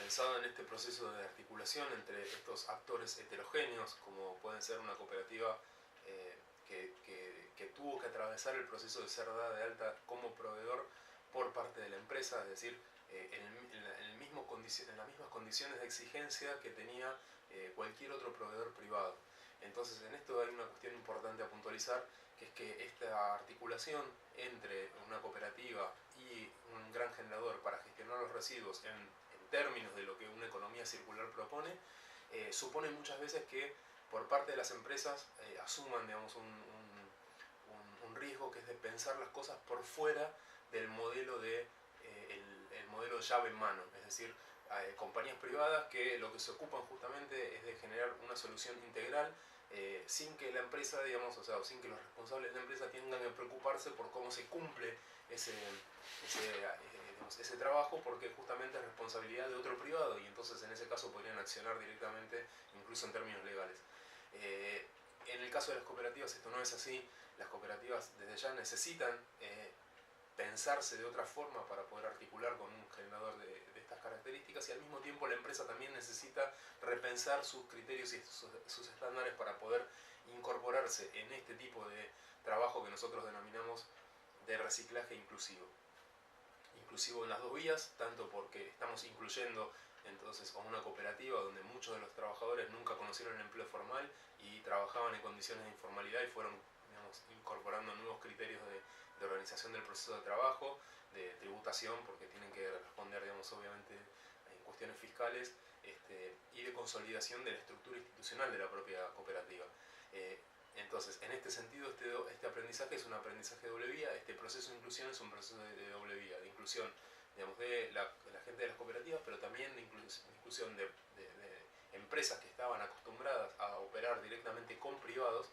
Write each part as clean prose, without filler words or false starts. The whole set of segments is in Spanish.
pensado en este proceso de articulación entre estos actores heterogéneos, como pueden ser una cooperativa que tuvo que atravesar el proceso de ser dada de alta como proveedor por parte de la empresa, es decir, en las mismas condiciones de exigencia que tenía cualquier otro proveedor privado. Entonces, en esto hay una cuestión importante a puntualizar, que es que esta articulación entre una cooperativa y un gran generador para gestionar los residuos en términos de lo que una economía circular propone, supone muchas veces que por parte de las empresas asuman, digamos, un riesgo, que es de pensar las cosas por fuera del modelo el modelo de llave en mano, es decir, compañías privadas que lo que se ocupan justamente es de generar una solución integral sin que la empresa, digamos, o sea, sin que los responsables de la empresa tengan que preocuparse por cómo se cumple ese trabajo, porque justamente es responsabilidad de otro privado, y entonces en ese caso podrían accionar directamente, incluso en términos legales. En el caso de las cooperativas esto no es así. Las cooperativas desde ya necesitan pensarse de otra forma para poder articular con un generador de estas características, y al mismo tiempo la empresa también necesita repensar sus criterios y sus estándares para poder incorporarse en este tipo de trabajo que nosotros denominamos de reciclaje inclusivo. Inclusivo en las dos vías, tanto porque estamos incluyendo entonces a una cooperativa donde muchos de los trabajadores nunca conocieron el empleo formal y trabajaban en condiciones de informalidad y fueron, digamos, incorporando nuevos criterios de organización del proceso de trabajo, de tributación, porque tienen que responder, digamos, obviamente en cuestiones fiscales, y de consolidación de la estructura institucional de la propia cooperativa. Entonces, en este sentido, este aprendizaje es un aprendizaje de doble vía. Este proceso de inclusión es un proceso de doble vía, de inclusión, digamos, de la gente de las cooperativas, pero también de inclusión de empresas que estaban acostumbradas a operar directamente con privados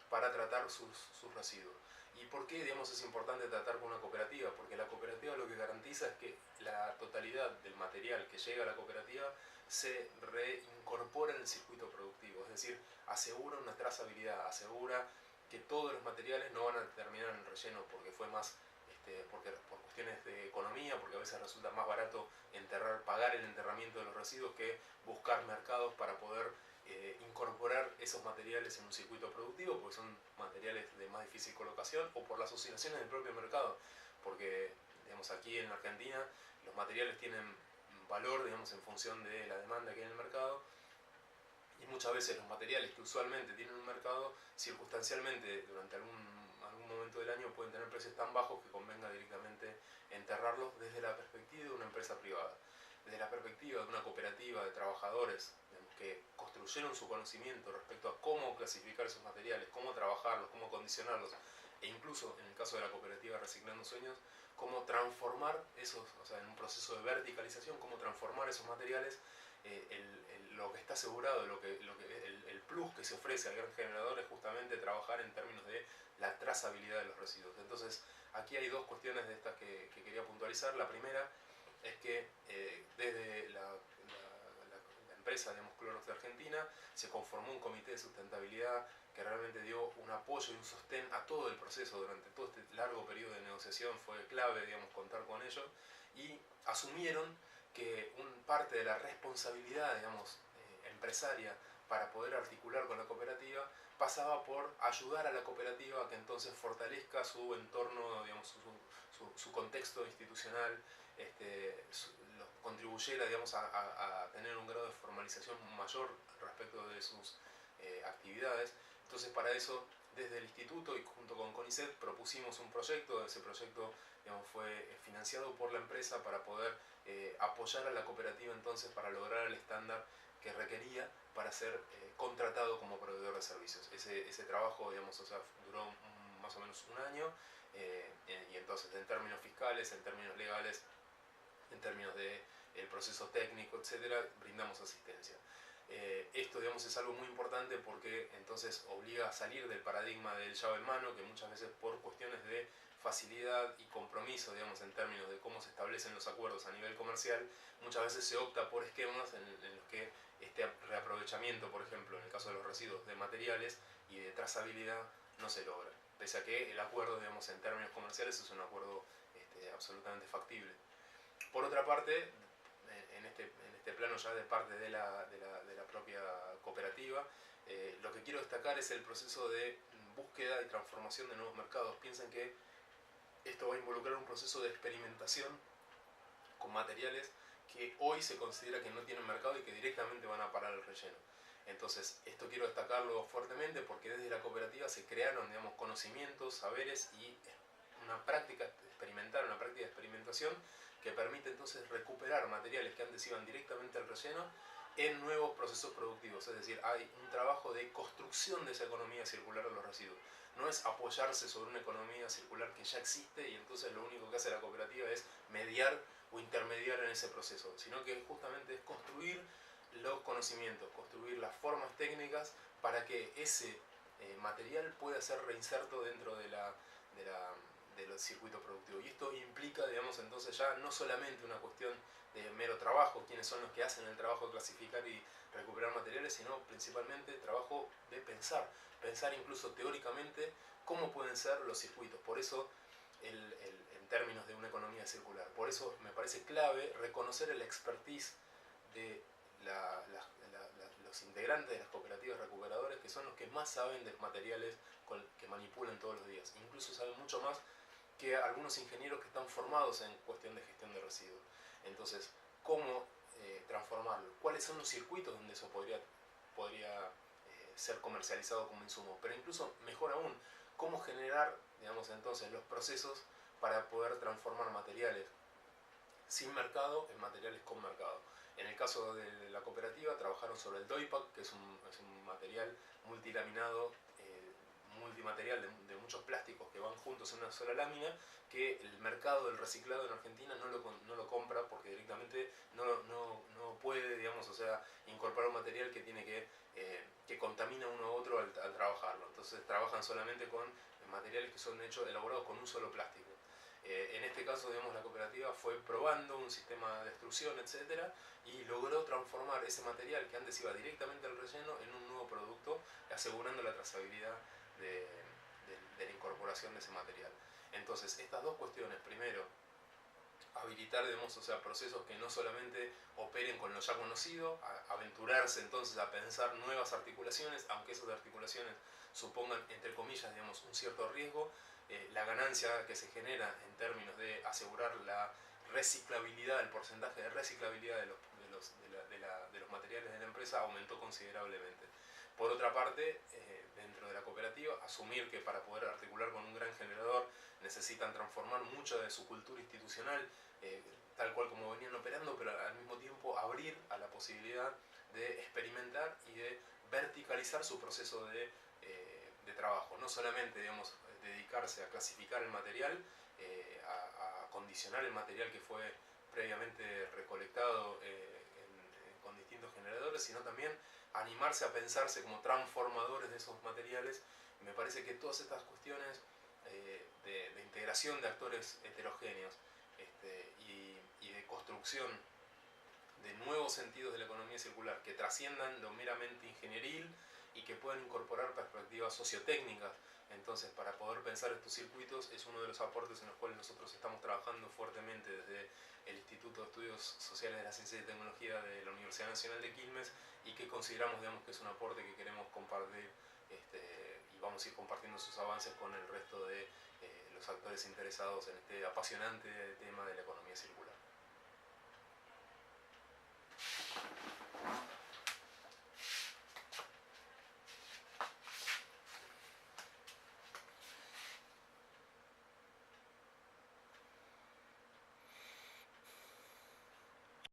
para tratar sus residuos. ¿Y por qué, digamos, es importante tratar con una cooperativa? Porque la cooperativa lo que garantiza es que la totalidad del material que llega a la cooperativa se reincorpora en el circuito productivo, es decir, asegura una trazabilidad, asegura que todos los materiales no van a terminar en el relleno porque fue más, por cuestiones de economía, porque a veces resulta más barato pagar el enterramiento de los residuos que buscar mercados para poder incorporar esos materiales en un circuito productivo, porque son materiales de más difícil colocación, o por las oscilaciones del propio mercado, porque, digamos, aquí en Argentina los materiales tienen valor, digamos, en función de la demanda que hay en el mercado, y muchas veces los materiales que usualmente tienen un mercado, circunstancialmente durante algún momento del año pueden tener precios tan bajos que convenga directamente enterrarlos desde la perspectiva de una empresa privada. Desde la perspectiva de una cooperativa de trabajadores, digamos, que construyeron su conocimiento respecto a cómo clasificar esos materiales, cómo trabajarlos, cómo condicionarlos, e incluso en el caso de la cooperativa Reciclando Sueños, cómo transformar esos, o sea, en un proceso de verticalización, cómo transformar esos materiales. Lo que está asegurado, el plus que se ofrece al gran generador es justamente trabajar en términos de la trazabilidad de los residuos. Entonces, aquí hay dos cuestiones de estas que quería puntualizar. La primera es que desde la empresa, digamos, Clorox de Argentina, se conformó un comité de sustentabilidad que realmente dio un apoyo y un sostén a todo el proceso durante todo este largo periodo de negociación. Fue clave, digamos, contar con ellos, y asumieron que parte de la responsabilidad, digamos, empresaria para poder articular con la cooperativa pasaba por ayudar a la cooperativa a que entonces fortalezca su entorno, digamos, su contexto institucional, contribuyera, digamos, a tener un grado de formalización mayor respecto de sus actividades. Entonces, para eso, desde el instituto y junto con CONICET propusimos un proyecto. Ese proyecto, digamos, fue financiado por la empresa para poder apoyar a la cooperativa entonces para lograr el estándar que requería para ser contratado como proveedor de servicios. Ese trabajo, digamos, o sea, duró más o menos un año, y entonces en términos fiscales, en términos legales, en términos de el proceso técnico, etcétera, brindamos asistencia. Esto, digamos, es algo muy importante porque entonces obliga a salir del paradigma del llave en mano, que muchas veces por cuestiones de facilidad y compromiso, digamos, en términos de cómo se establecen los acuerdos a nivel comercial, muchas veces se opta por esquemas en los que este reaprovechamiento, por ejemplo, en el caso de los residuos de materiales y de trazabilidad, no se logra, pese a que el acuerdo, digamos, en términos comerciales es un acuerdo absolutamente factible. Por otra parte, en este plano ya de parte de la propia cooperativa, lo que quiero destacar es el proceso de búsqueda y transformación de nuevos mercados. Piensen que esto va a involucrar un proceso de experimentación con materiales que hoy se considera que no tienen mercado y que directamente van a parar el relleno. Entonces, esto quiero destacarlo fuertemente porque desde la cooperativa se crearon, digamos, conocimientos, saberes y una práctica experimental, una práctica de experimentación que permite entonces recuperar materiales que antes iban directamente al relleno en nuevos procesos productivos. Es decir, hay un trabajo de construcción de esa economía circular de los residuos. No es apoyarse sobre una economía circular que ya existe y entonces lo único que hace la cooperativa es mediar o intermediar en ese proceso, sino que justamente es construir los conocimientos, construir las formas técnicas para que ese material pueda ser reinserto dentro del circuito productivo. Y esto implica, digamos, entonces ya no solamente una cuestión de mero trabajo, quiénes son los que hacen el trabajo de clasificar y recuperar materiales, sino principalmente trabajo de pensar incluso teóricamente cómo pueden ser los circuitos. Por eso, en términos de una economía circular, por eso me parece clave reconocer el expertise de los integrantes de las cooperativas recuperadoras, que son los que más saben de los materiales que manipulan todos los días. Incluso saben mucho más que algunos ingenieros que están formados en cuestión de gestión de residuos. Entonces, ¿cómo transformarlo? ¿Cuáles son los circuitos donde eso podría ser comercializado como insumo? Pero incluso, mejor aún, ¿cómo generar, digamos, entonces los procesos para poder transformar materiales sin mercado en materiales con mercado? En el caso de la cooperativa trabajaron sobre el Doipac, que es un material multilaminado, multimaterial de muchos plásticos que van juntos en una sola lámina, que el mercado del reciclado en Argentina no lo compra porque directamente no puede, digamos, o sea, incorporar un material que tiene que contamina uno a otro al trabajarlo. Entonces trabajan solamente con materiales que son elaborados con un solo plástico. En este caso, digamos, la cooperativa fue probando un sistema de extrusión, etcétera, y logró transformar ese material que antes iba directamente al relleno en un nuevo producto, asegurando la trazabilidad de la incorporación de ese material. Entonces, estas dos cuestiones, primero, habilitar, digamos, o sea, procesos que no solamente operen con lo ya conocido, aventurarse entonces a pensar nuevas articulaciones, aunque esas articulaciones supongan, entre comillas, digamos, un cierto riesgo, la ganancia que se genera en términos de asegurar la reciclabilidad, el porcentaje de reciclabilidad de los materiales de la empresa aumentó considerablemente. Por otra parte, dentro de la cooperativa, asumir que para poder articular con un gran generador necesitan transformar mucho de su cultura institucional, tal cual como venían operando, pero al mismo tiempo abrir a la posibilidad de experimentar y de verticalizar su proceso de trabajo. No solamente, digamos, dedicarse a clasificar el material, a condicionar el material que fue previamente recolectado con distintos generadores, sino también animarse a pensarse como transformadores de esos materiales. Y me parece que todas estas cuestiones de integración de actores heterogéneos y de construcción de nuevos sentidos de la economía circular que trasciendan lo meramente ingenieril y que puedan incorporar perspectivas sociotécnicas. Entonces, para poder pensar estos circuitos es uno de los aportes en los cuales nosotros estamos trabajando fuertemente desde el Instituto de Estudios Sociales de la Ciencia y Tecnología de la Universidad Nacional de Quilmes, y que consideramos, digamos, que es un aporte que queremos compartir y vamos a ir compartiendo sus avances con el resto de los actores interesados en este apasionante tema de la economía